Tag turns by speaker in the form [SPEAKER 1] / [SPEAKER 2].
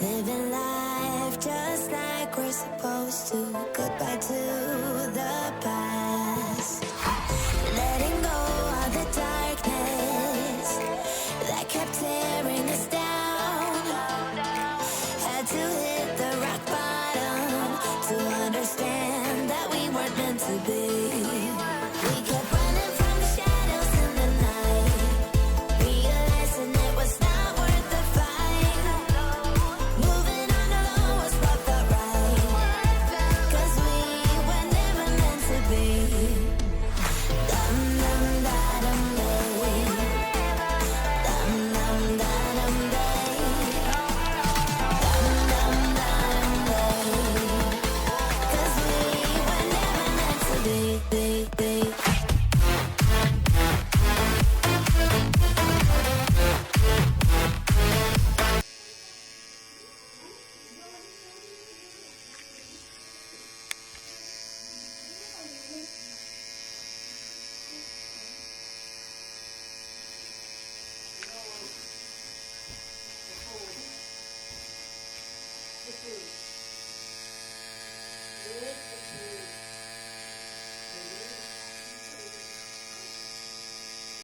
[SPEAKER 1] Living life just like we're supposed to. Goodbye to the past. Letting go of the darkness that kept tearing us down. Had to hit the rock bottom to understand that we weren't meant to be.